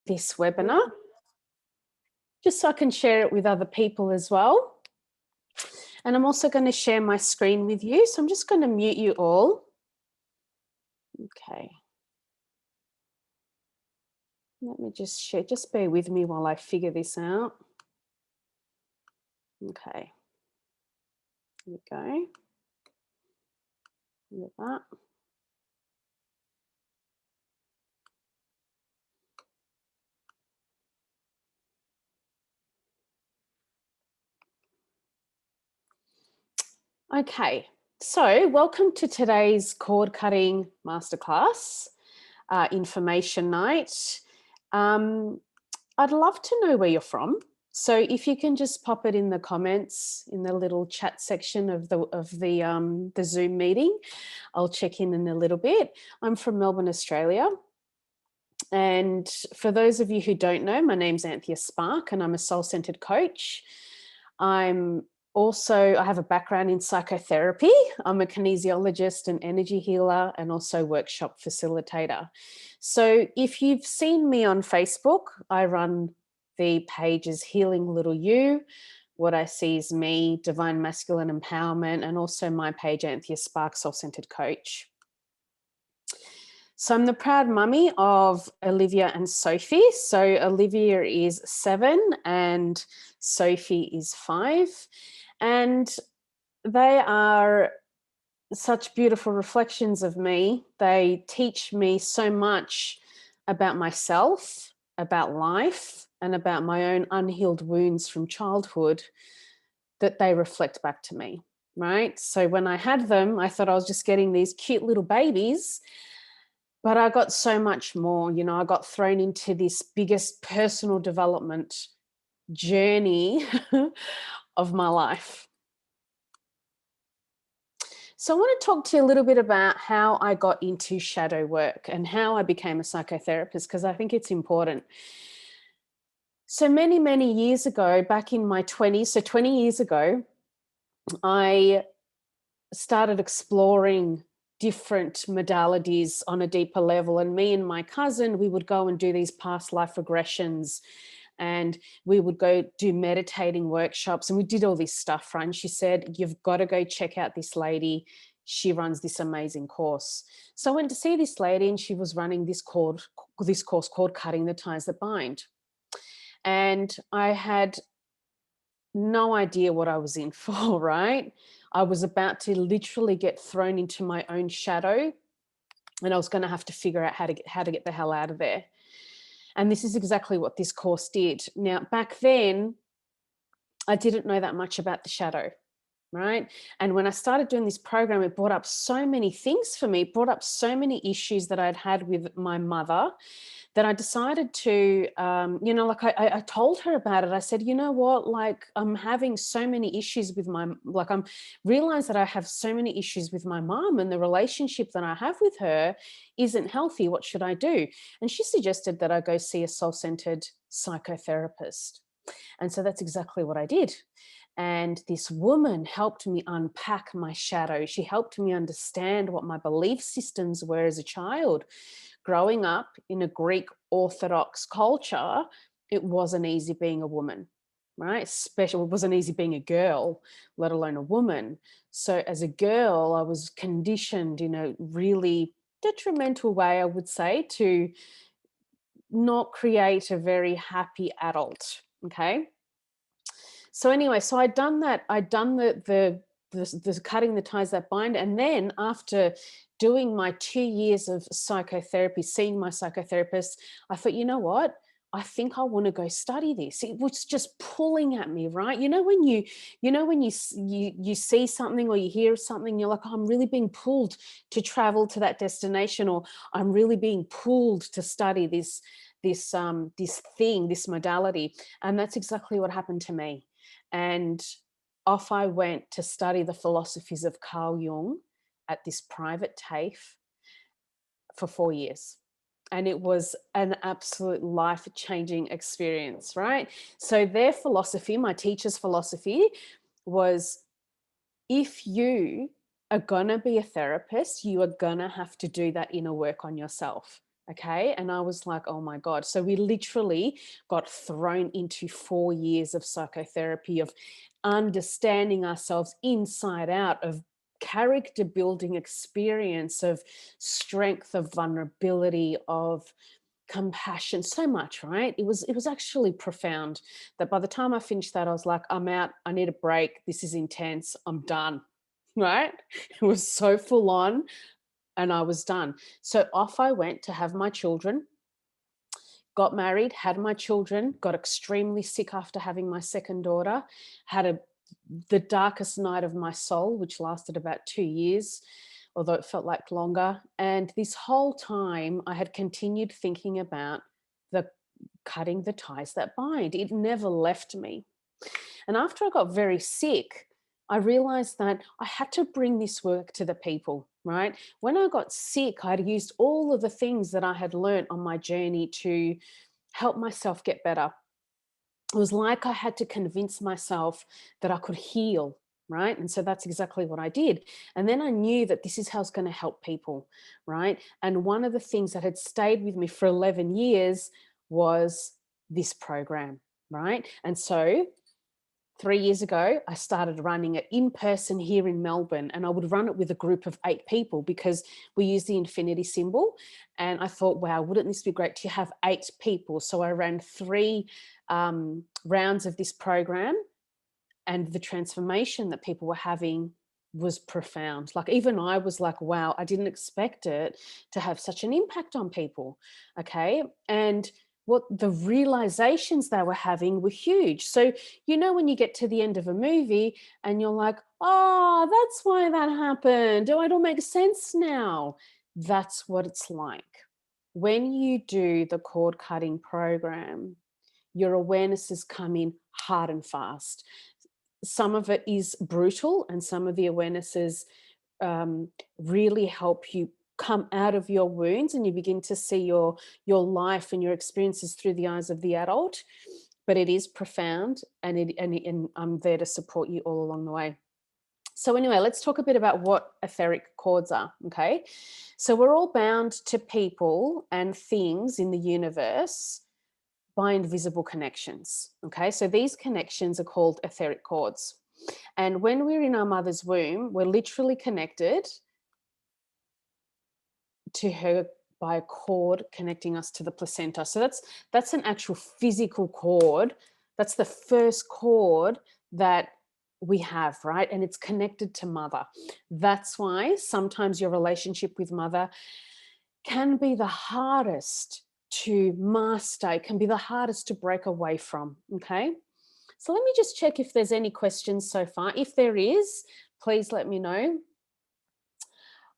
this webinar, just so I can share it with other people as well. And I'm also going to share my screen with you. So I'm just going to mute you all. Okay. Let me just share, just bear with me while I figure this out. Okay. Here we go. Look at that. Okay, so welcome to today's chord cutting masterclass, information night. I'd love to know where you're from. So if you can just pop it in the comments in the little chat section of the Zoom meeting, I'll check in a little bit. I'm from Melbourne, Australia. And for those of you who don't know, my name's Anthea Spark and I'm a soul-centered coach. I have a background in psychotherapy. I'm a kinesiologist and energy healer and also workshop facilitator. So if you've seen me on Facebook, I run the pages Healing Little You, What I See Is Me, Divine Masculine Empowerment, and also my page Anthea Spark, Soul-Centered Coach. So I'm the proud mummy of Olivia and Sophie. So Olivia is 7 and Sophie is 5. And they are such beautiful reflections of me. They teach me so much about myself, about life, and about my own unhealed wounds from childhood that they reflect back to me, right? So when I had them, I thought I was just getting these cute little babies, but I got so much more. You know, I got thrown into this biggest personal development journey of my life. So I want to talk to you a little bit about how I got into shadow work and how I became a psychotherapist, because I think it's important. So many, many years ago, back in my 20s, so 20 years ago, I started exploring different modalities on a deeper level. And me and my cousin, we would go and do these past life regressions, and we would go do meditating workshops, and we did all this stuff, right? And she said, you've got to go check out this lady. She runs this amazing course. So I went to see this lady, and she was running this course called Cutting the Ties That Bind. And I had no idea what I was in for, right? I was about to literally get thrown into my own shadow, and I was going to have to figure out how to get the hell out of there. And this is exactly what this course did. Now, back then, I didn't know that much about the shadow, right? And when I started doing this program, it brought up so many things for me. It brought up so many issues that I'd had with my mother, that I decided to, like I told her about it. I said, you know what, like I'm having so many issues with I'm realized that I have so many issues with my mom, and the relationship that I have with her isn't healthy. What should I do? And she suggested that I go see a soul-centered psychotherapist. And so that's exactly what I did. And this woman helped me unpack my shadow. She helped me understand what my belief systems were as a child. Growing up in a Greek Orthodox culture, it wasn't easy being a woman, right? Especially, it wasn't easy being a girl, let alone a woman. So as a girl, I was conditioned in a really detrimental way, I would say, to not create a very happy adult, okay? So anyway, so I'd done that. I'd done the Cutting the Ties That Bind. And then after doing my 2 years of psychotherapy, seeing my psychotherapist, I thought, you know what? I think I want to go study this. It was just pulling at me, right? When you see something or you hear something, you're like, oh, I'm really being pulled to travel to that destination, or I'm really being pulled to study this modality. And that's exactly what happened to me. And off I went to study the philosophies of Carl Jung at this private TAFE for 4 years. And it was an absolute life-changing experience, right? So their philosophy, my teacher's philosophy, was if you are going to be a therapist, you are going to have to do that inner work on yourself. Okay. And I was like, oh my God. So we literally got thrown into 4 years of psychotherapy, of understanding ourselves inside out, of character building experience, of strength, of vulnerability, of compassion, so much, right? It was actually profound, that by the time I finished that, I was like, I'm out, I need a break, this is intense, I'm done. Right? It was so full on, and I was done. So off I went to have my children, got married, had my children, got extremely sick after having my second daughter, had the darkest night of my soul, which lasted about 2 years, although it felt like longer. And this whole time I had continued thinking about the cutting the ties that bind. It never left me. And after I got very sick, I realized that I had to bring this work to the people, right? When I got sick, I'd used all of the things that I had learned on my journey to help myself get better. It was like I had to convince myself that I could heal, right? And so that's exactly what I did. And then I knew that this is how it's going to help people, right? And one of the things that had stayed with me for 11 years was this program, right? And so 3 years ago, I started running it in person here in Melbourne, and I would run it with a group of 8 people because we use the infinity symbol. And I thought, wow, wouldn't this be great to have 8 people? So I ran 3 rounds of this program, and the transformation that people were having was profound. Like, even I was like, wow, I didn't expect it to have such an impact on people. Okay. And what the realizations they were having were huge. So, when you get to the end of a movie and you're like, oh, that's why that happened. Oh, it all makes sense now. That's what it's like. When you do the cord cutting program, your awarenesses come in hard and fast. Some of it is brutal, and some of the awarenesses really help you come out of your wounds, and you begin to see your life and your experiences through the eyes of the adult. But it is profound, and I'm there to support you all along the way. So anyway, let's talk a bit about what etheric chords are. Okay, so we're all bound to people and things in the universe by invisible connections. Okay, so these connections are called etheric chords. And when we're in our mother's womb, we're literally connected to her by a cord connecting us to the placenta. So that's an actual physical cord. That's the first cord that we have, right? And it's connected to mother. That's why sometimes your relationship with mother can be the hardest to master. It can be the hardest to break away from. Okay. So let me just check if there's any questions so far. If there is, please let me know.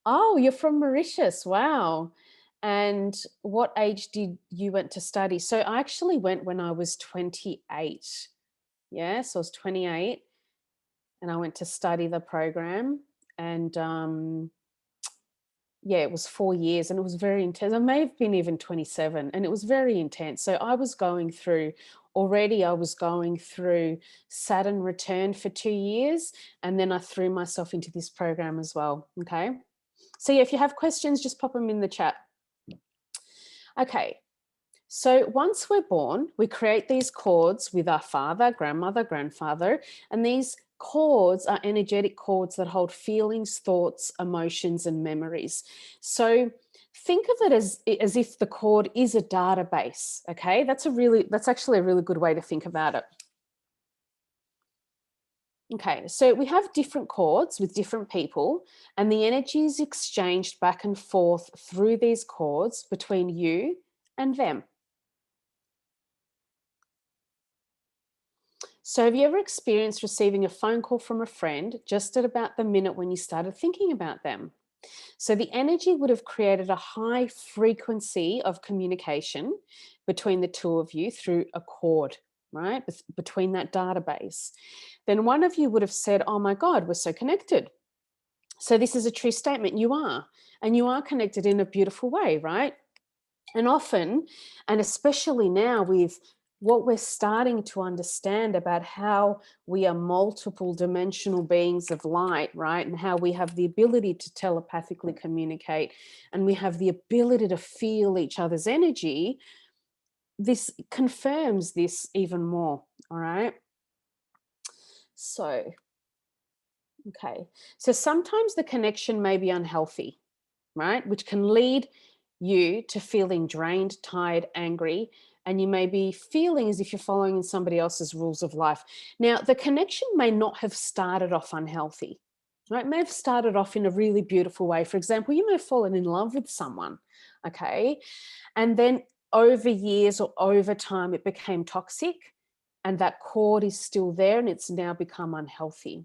Oh, you're from Mauritius. Wow. And what age did you went to study? So I actually went when I was 28. Yeah, so I was 28 and I went to study the program. And yeah, it was 4 years and it was very intense. I may have been even 27 and it was very intense. So I was going through Saturn return for 2 years. And then I threw myself into this program as well. Okay. So yeah, if you have questions, just pop them in the chat. Okay. So once we're born, we create these chords with our father, grandmother, grandfather, and these chords are energetic chords that hold feelings, thoughts, emotions, and memories. So think of it as if the cord is a database. Okay, that's actually a really good way to think about it. Okay, so we have different chords with different people, and the energy is exchanged back and forth through these chords between you and them. So have you ever experienced receiving a phone call from a friend just at about the minute when you started thinking about them? So the energy would have created a high frequency of communication between the two of you through a chord, right? Between that database. Then one of you would have said, oh my God, we're so connected. So this is a true statement. You are, and you are connected in a beautiful way, right? And often, and especially now with what we're starting to understand about how we are multiple dimensional beings of light, right? And how we have the ability to telepathically communicate and we have the ability to feel each other's energy, this confirms this even more. All right. So, okay. So sometimes the connection may be unhealthy, right? Which can lead you to feeling drained, tired, angry, and you may be feeling as if you're following in somebody else's rules of life. Now, the connection may not have started off unhealthy, right? It may have started off in a really beautiful way. For example, you may have fallen in love with someone, okay? And then over years or over time, it became toxic, and that cord is still there and it's now become unhealthy.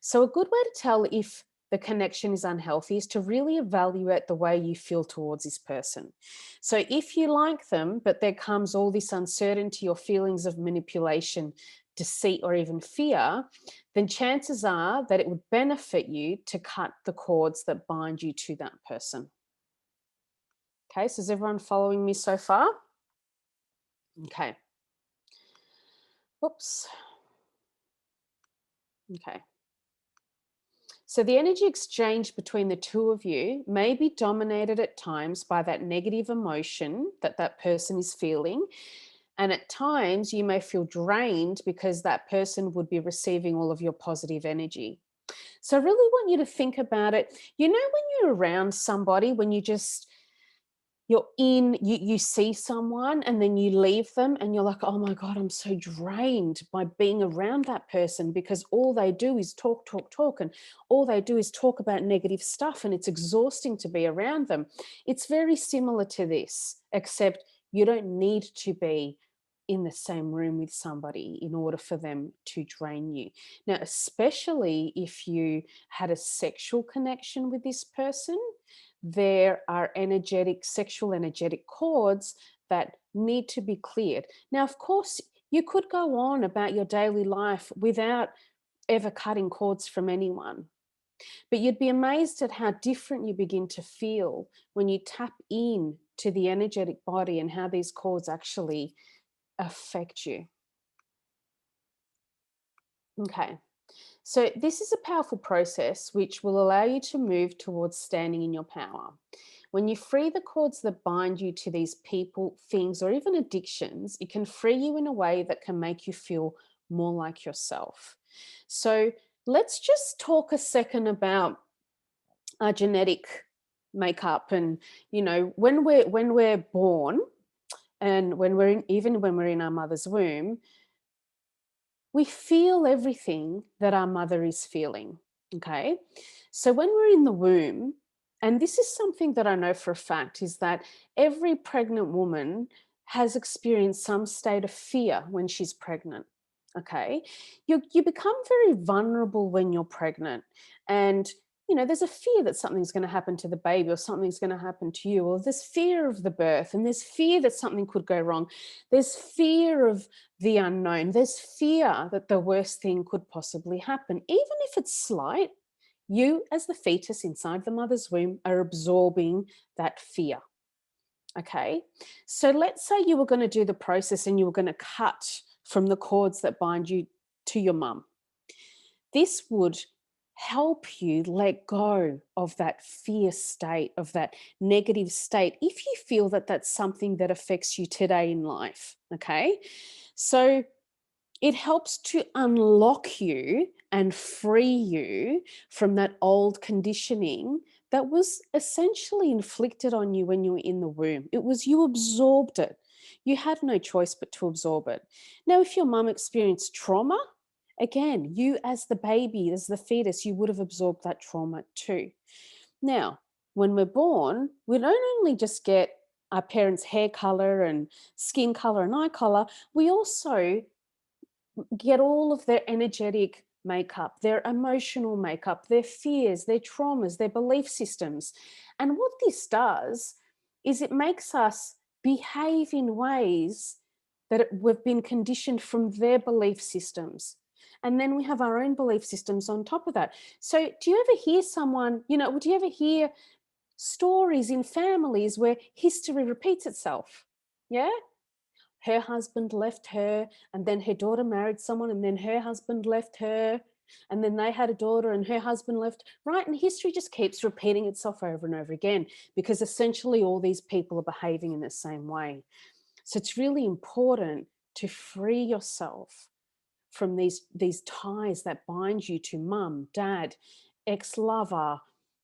So, a good way to tell if the connection is unhealthy is to really evaluate the way you feel towards this person. So, if you like them, but there comes all this uncertainty or feelings of manipulation, deceit, or even fear, then chances are that it would benefit you to cut the cords that bind you to that person. Okay, so is everyone following me so far? Okay. Oops. Okay. So the energy exchange between the two of you may be dominated at times by that negative emotion that that person is feeling. And at times you may feel drained because that person would be receiving all of your positive energy. So I really want you to think about it. You know, when you're around somebody, when you see someone and then you leave them and you're like, oh my God, I'm so drained by being around that person because all they do is talk, talk, talk. And all they do is talk about negative stuff. And it's exhausting to be around them. It's very similar to this, except you don't need to be in the same room with somebody in order for them to drain you. Now, especially if you had a sexual connection with this person, there are sexual energetic cords that need to be cleared. Now, of course, you could go on about your daily life without ever cutting cords from anyone. But you'd be amazed at how different you begin to feel when you tap in to the energetic body and how these cords actually affect you. Okay. So, this is a powerful process which will allow you to move towards standing in your power. When you free the cords that bind you to these people, things, or even addictions, it can free you in a way that can make you feel more like yourself. So, let's just talk a second about our genetic makeup. And, when we're born and even when we're in our mother's womb, we feel everything that our mother is feeling. Okay. So when we're in the womb, and this is something that I know for a fact, is that every pregnant woman has experienced some state of fear when she's pregnant. Okay. You become very vulnerable when you're pregnant. And there's a fear that something's going to happen to the baby or something's going to happen to you, or there's fear of the birth, and there's fear that something could go wrong. There's fear of the unknown. There's fear that the worst thing could possibly happen. Even if it's slight, you, as the fetus inside the mother's womb, are absorbing that fear. Okay. So let's say you were going to do the process and you were going to cut from the cords that bind you to your mum. This would help you let go of that fear state, of that negative state, if you feel that that's something that affects you today in life. Okay. So it helps to unlock you and free you from that old conditioning that was essentially inflicted on you when you were in the womb. It was you absorbed it. You had no choice but to absorb it. Now, if your mum experienced trauma, again, you as the baby, as the fetus, you would have absorbed that trauma too. Now, when we're born, we don't only just get our parents' hair color and skin color and eye color, we also get all of their energetic makeup, their emotional makeup, their fears, their traumas, their belief systems. And what this does is it makes us behave in ways that we've been conditioned from their belief systems. And then we have our own belief systems on top of that. So, do you ever hear do you ever hear stories in families where history repeats itself? Yeah. her husband left her, and then her daughter married someone, and then her husband left her, and then they had a daughter and her husband left, right? And history just keeps repeating itself over and over again, because essentially all these people are behaving in the same way. So it's really important to free yourself from these ties that bind you to mum, dad, ex-lover,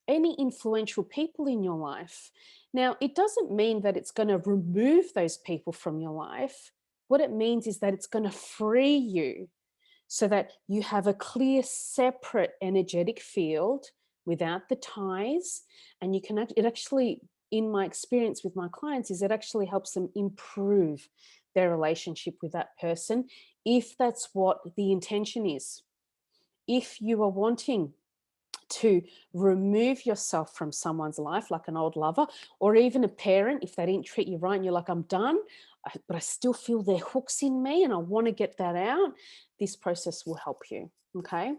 any influential people in your life. Now, it doesn't mean that it's going to remove those people from your life. What it means is that it's going to free you so that you have a clear, separate energetic field without the ties. And you can, it actually, in my experience with my clients, is it actually helps them improve their relationship with that person, if that's what the intention is. If you are wanting to remove yourself from someone's life, like an old lover, or even a parent, if they didn't treat you right and you're like, I'm done, but I still feel their hooks in me and I want to get that out, this process will help you, okay?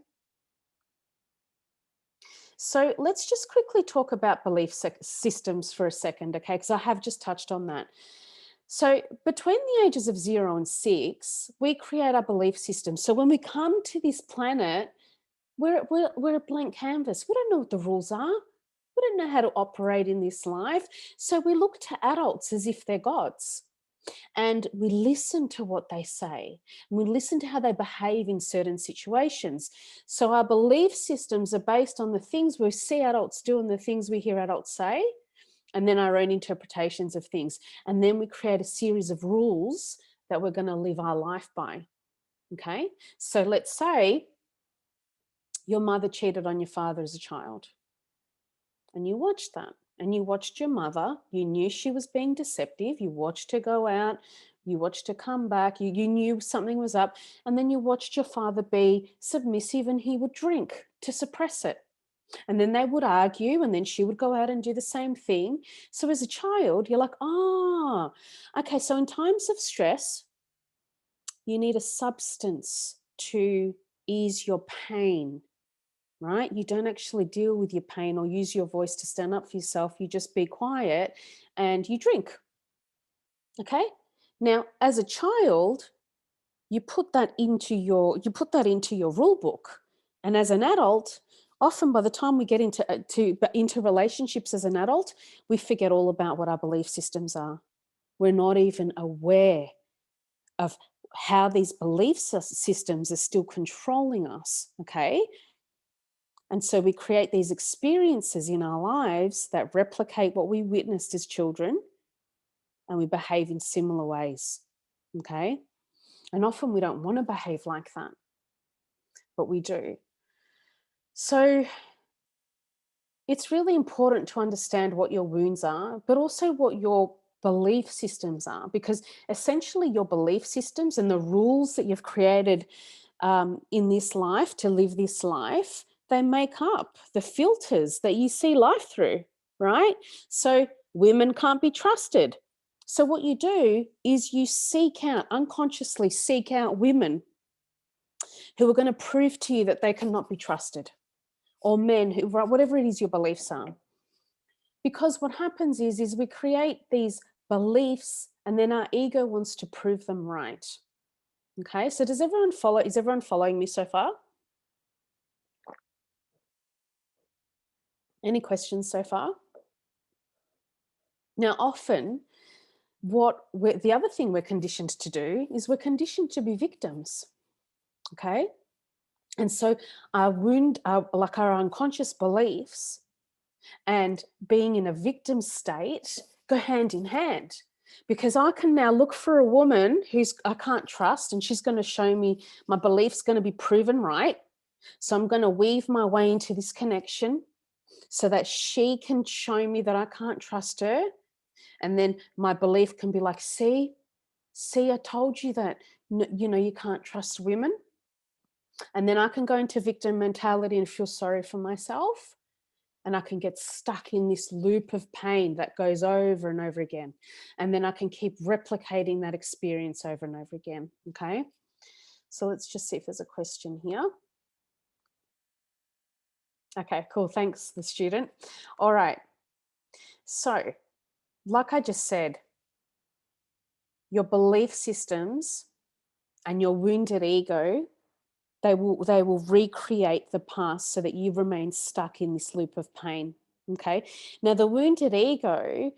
So let's just quickly talk about belief systems for a second, okay? Because I have just touched on that. So between the ages of 0 and 6, we create our belief system. So when we come to this planet, we're a blank canvas. We don't know what the rules are. We don't know how to operate in this life. So we look to adults as if they're gods. And we listen to what they say. And we listen to how they behave in certain situations. So our belief systems are based on the things we see adults do and the things we hear adults say, and then our own interpretations of things. And then we create a series of rules that we're going to live our life by. Okay? So let's say your mother cheated on your father as a child, and you watched that, and you watched your mother, you knew she was being deceptive, you watched her go out, you watched her come back, you knew something was up, and then you watched your father be submissive and he would drink to suppress it. And then they would argue, and then she would go out and do the same thing. So as a child, you're like, oh, okay, so in times of stress, you need a substance to ease your pain, right? You don't actually deal with your pain or use your voice to stand up for yourself. You just be quiet and you drink. Okay? Now, as a child, you put that into your rule book. And as an adult, often by the time we get into relationships as an adult, we forget all about what our belief systems are. We're not even aware of how these belief systems are still controlling us, okay? And so we create these experiences in our lives that replicate what we witnessed as children, and we behave in similar ways, okay? And often we don't want to behave like that, but we do. So it's really important to understand what your wounds are, but also what your belief systems are, because essentially your belief systems and the rules that you've created in this life to live this life, they make up the filters that you see life through, right? So women can't be trusted. So what you do is you unconsciously seek out women who are going to prove to you that they cannot be trusted, or men who, whatever it is your beliefs are. Because what happens is we create these beliefs and then our ego wants to prove them right. Okay, so is everyone following me so far? Any questions so far? Now, often the other thing we're conditioned to do is we're conditioned to be victims. Okay, and so our unconscious beliefs and being in a victim state go hand in hand, because I can now look for a woman I can't trust, and she's going to show me my belief's going to be proven right. So I'm going to weave my way into this connection so that she can show me that I can't trust her. And then my belief can be like, see, I told you that, you can't trust women. And then I can go into victim mentality and feel sorry for myself. And I can get stuck in this loop of pain that goes over and over again. And then I can keep replicating that experience over and over again. Okay. So let's just see if there's a question here. Okay, cool. Thanks, the student. All right. So, like I just said, your belief systems and your wounded ego, they will recreate the past so that you remain stuck in this loop of pain. Okay. Now the wounded ego,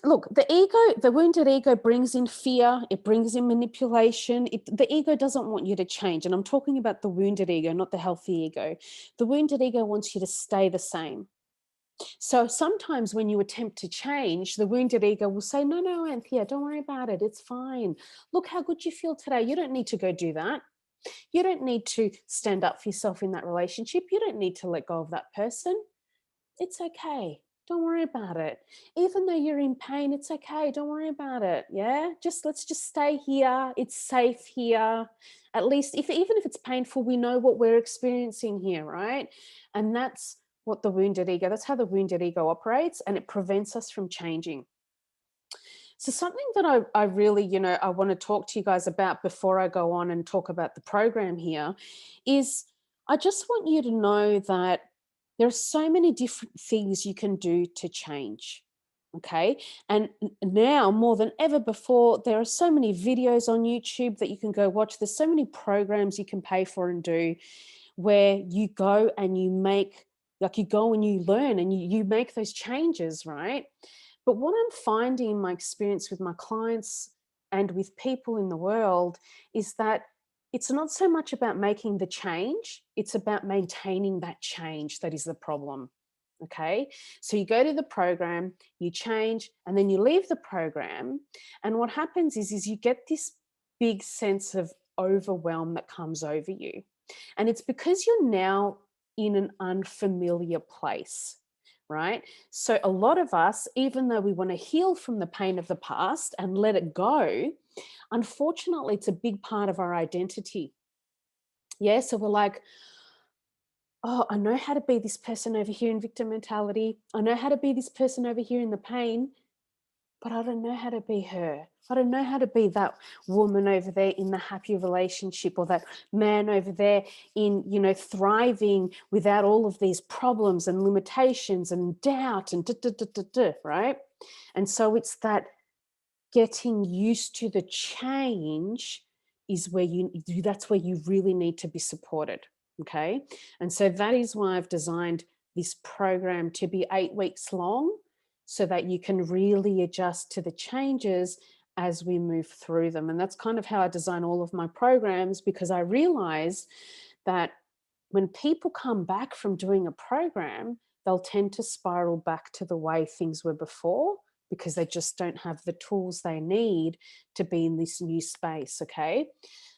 look, the wounded ego brings in fear, it brings in manipulation. The ego doesn't want you to change. And I'm talking about the wounded ego, not the healthy ego. The wounded ego wants you to stay the same. So sometimes when you attempt to change, the wounded ego will say, no, Anthea, don't worry about it. It's fine. Look how good you feel today. You don't need to go do that. You don't need to stand up for yourself in that relationship. You don't need to let go of that person. It's okay. Don't worry about it. Even though you're in pain, it's okay. Don't worry about it. Yeah. Let's just stay here. It's safe here. At least even if it's painful, we know what we're experiencing here, right? And that's what that's how the wounded ego operates, and it prevents us from changing. So something that I really, I want to talk to you guys about before I go on and talk about the program here is I just want you to know that there are so many different things you can do to change. Okay. And now more than ever before, there are so many videos on YouTube that you can go watch. There's so many programs you can pay for and do where you go and you go and you learn and you make those changes, right? But what I'm finding in my experience with my clients and with people in the world is that it's not so much about making the change, it's about maintaining that change that is the problem. Okay. So you go to the program, you change, and then you leave the program. And what happens is you get this big sense of overwhelm that comes over you. And it's because you're now in an unfamiliar place, right? So a lot of us, even though we want to heal from the pain of the past and let it go, unfortunately, it's a big part of our identity. Yeah. So we're like, oh, I know how to be this person over here in victim mentality. I know how to be this person over here in the pain, but I don't know how to be her. I don't know how to be that woman over there in the happy relationship, or that man over there in, thriving without all of these problems and limitations and doubt and right? And so it's that getting used to the change is where that's where you really need to be supported. Okay. And so that is why I've designed this program to be 8 weeks long, so that you can really adjust to the changes as we move through them. And that's kind of how I design all of my programs, because I realize that when people come back from doing a program, they'll tend to spiral back to the way things were before, because they just don't have the tools they need to be in this new space. Okay.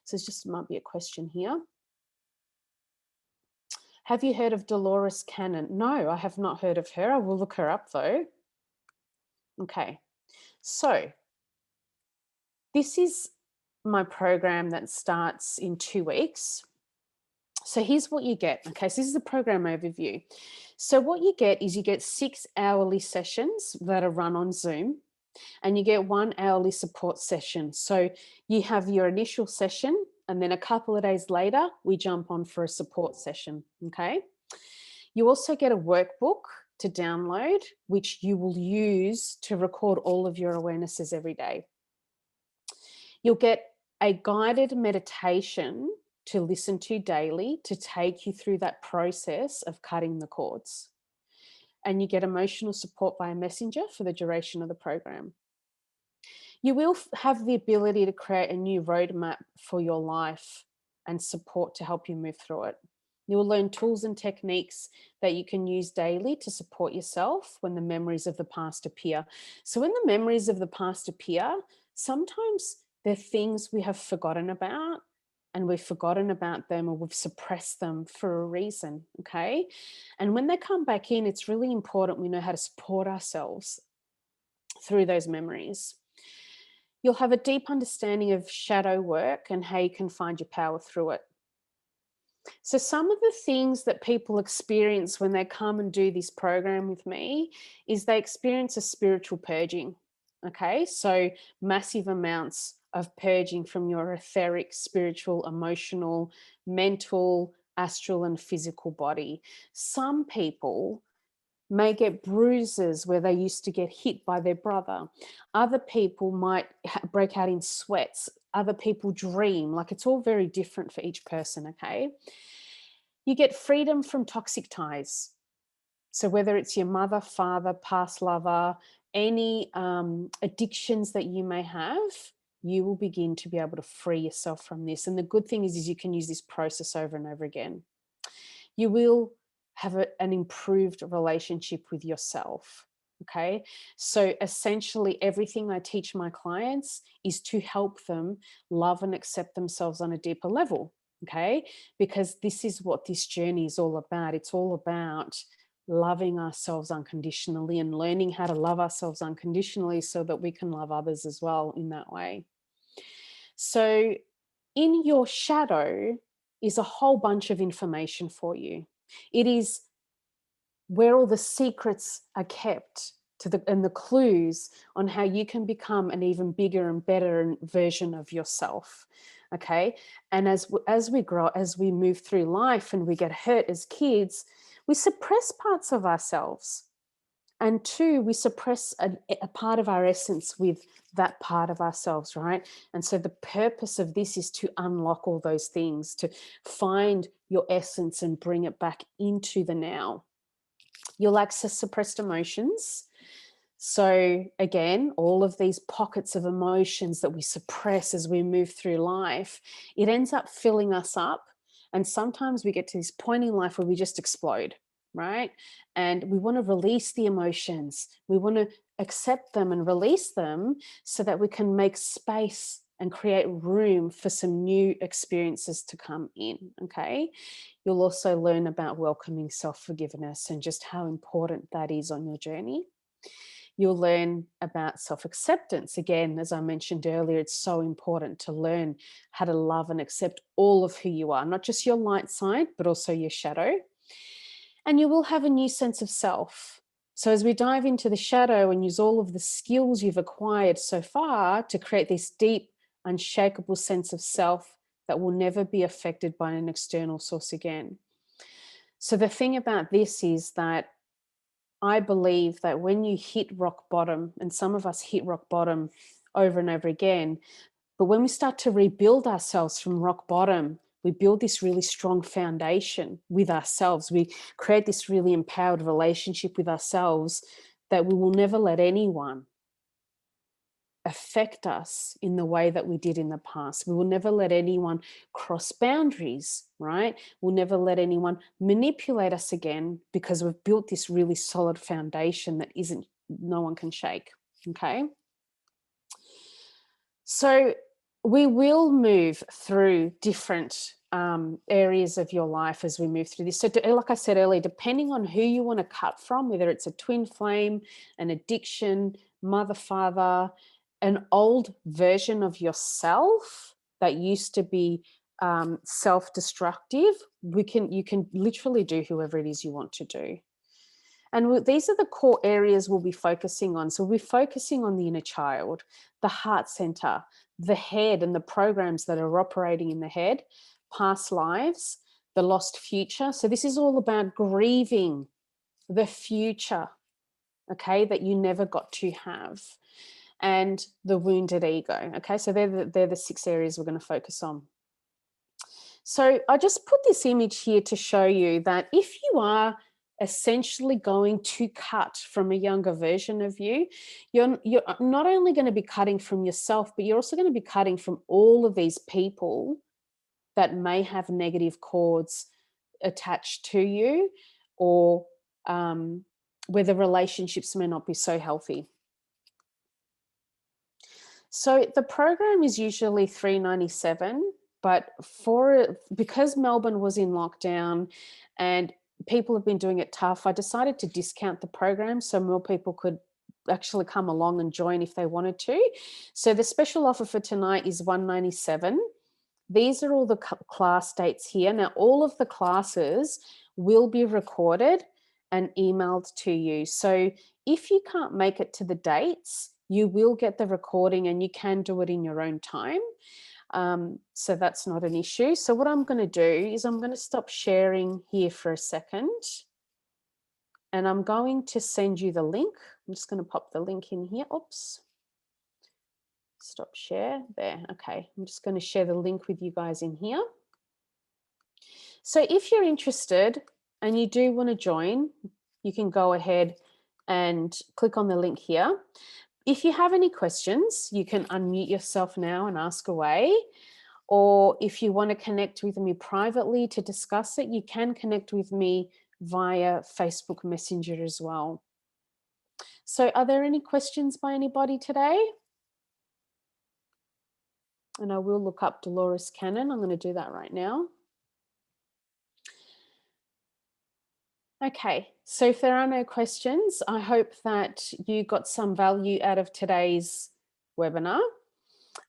So it's just might be a question here. Have you heard of Dolores Cannon? No, I have not heard of her. I will look her up though. Okay. So this is my program that starts in 2 weeks. So here's what you get. Okay, so this is the program overview. So what you get is you get 6 hourly sessions that are run on Zoom, and you get 1 hourly support session. So you have your initial session, and then a couple of days later, we jump on for a support session. Okay. You also get a workbook to download, which you will use to record all of your awarenesses every day. You'll get a guided meditation to listen to daily to take you through that process of cutting the cords. And you get emotional support by a messenger for the duration of the program. You will have the ability to create a new roadmap for your life and support to help you move through it. You will learn tools and techniques that you can use daily to support yourself when the memories of the past appear. So when the memories of the past appear, sometimes they're things we have forgotten about, and we've forgotten about them, or we've suppressed them for a reason, okay? And when they come back in, it's really important we know how to support ourselves through those memories. You'll have a deep understanding of shadow work and how you can find your power through it. So some of the things that people experience when they come and do this program with me is they experience a spiritual purging. Okay, so massive amounts of purging from your etheric, spiritual, emotional, mental, astral, and physical body. Some people may get bruises where they used to get hit by their brother. Other people might break out in sweats. Other people dream. Like, it's all very different for each person, okay? You get freedom from toxic ties. So whether it's your mother, father, past lover, any addictions that you may have, you will begin to be able to free yourself from this. And the good thing is you can use this process over and over again. You will have an improved relationship with yourself. Okay. So essentially, everything I teach my clients is to help them love and accept themselves on a deeper level. Okay. Because this is what this journey is all about. It's all about loving ourselves unconditionally and learning how to love ourselves unconditionally so that we can love others as well in that way. So, in your shadow is a whole bunch of information for you. It is where all the secrets are kept and the clues on how you can become an even bigger and better version of yourself. Okay. And as we grow, as we move through life and we get hurt as kids, we suppress parts of ourselves. And two, we suppress a part of our essence with that part of ourselves, right? And so the purpose of this is to unlock all those things, to find your essence and bring it back into the now. You'll access suppressed emotions. So again, all of these pockets of emotions that we suppress as we move through life, it ends up filling us up. And sometimes we get to this point in life where we just explode, right? And we want to release the emotions. We want to accept them and release them so that we can make space and create room for some new experiences to come in, okay? You'll also learn about welcoming self-forgiveness and just how important that is on your journey. You'll learn about self-acceptance. Again, as I mentioned earlier, it's so important to learn how to love and accept all of who you are, not just your light side, but also your shadow. And you will have a new sense of self. So as we dive into the shadow and use all of the skills you've acquired so far to create this deep, unshakable sense of self that will never be affected by an external source again. So the thing about this is that I believe that when you hit rock bottom, and some of us hit rock bottom over and over again, but when we start to rebuild ourselves from rock bottom, we build this really strong foundation with ourselves. We create this really empowered relationship with ourselves that we will never let anyone affect us in the way that we did in the past. We will never let anyone cross boundaries, right? We'll never let anyone manipulate us again because we've built this really solid foundation that no one can shake, okay? So we will move through different areas of your life as we move through this. So like I said earlier, depending on who you want to cut from, whether it's a twin flame, an addiction, mother, father, an old version of yourself that used to be self-destructive, you can literally do whoever it is you want to do. And these are the core areas we'll be focusing on. So we'll be focusing on the inner child, the heart center, the head and the programs that are operating in the head, past lives, the lost future. So this is all about grieving the future, okay, that you never got to have, and the wounded ego. Okay, so they're the 6 areas we're going to focus on. So I just put this image here to show you that if you are essentially going to cut from a younger version of you, you're not only going to be cutting from yourself, but you're also going to be cutting from all of these people that may have negative chords attached to you, or where the relationships may not be so healthy. So the program is usually $397, but because Melbourne was in lockdown and people have been doing it tough, I decided to discount the program so more people could actually come along and join if they wanted to. So the special offer for tonight is $197. These are all the class dates here. Now, all of the classes will be recorded and emailed to you. So if you can't make it to the dates, you will get the recording and you can do it in your own time. So that's not an issue. So what I'm going to do is I'm going to stop sharing here for a second. and I'm going to send you the link. I'm just going to pop the link in here. Oops. Stop share. There. Okay. I'm just going to share the link with you guys in here. So if you're interested and you do want to join, you can go ahead and click on the link here. If you have any questions, you can unmute yourself now and ask away. Or if you want to connect with me privately to discuss it, you can connect with me via Facebook Messenger as well. So are there any questions by anybody today? And I will look up Dolores Cannon. I'm going to do that right now. Okay, so if there are no questions, I hope that you got some value out of today's webinar.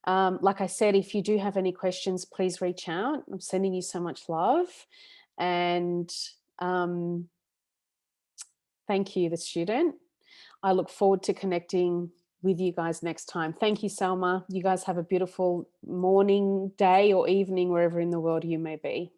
Like I said, if you do have any questions, please reach out. I'm sending you so much love. And thank you, the student. I look forward to connecting with you guys next time. Thank you, Salma. You guys have a beautiful morning, day, or evening, wherever in the world you may be.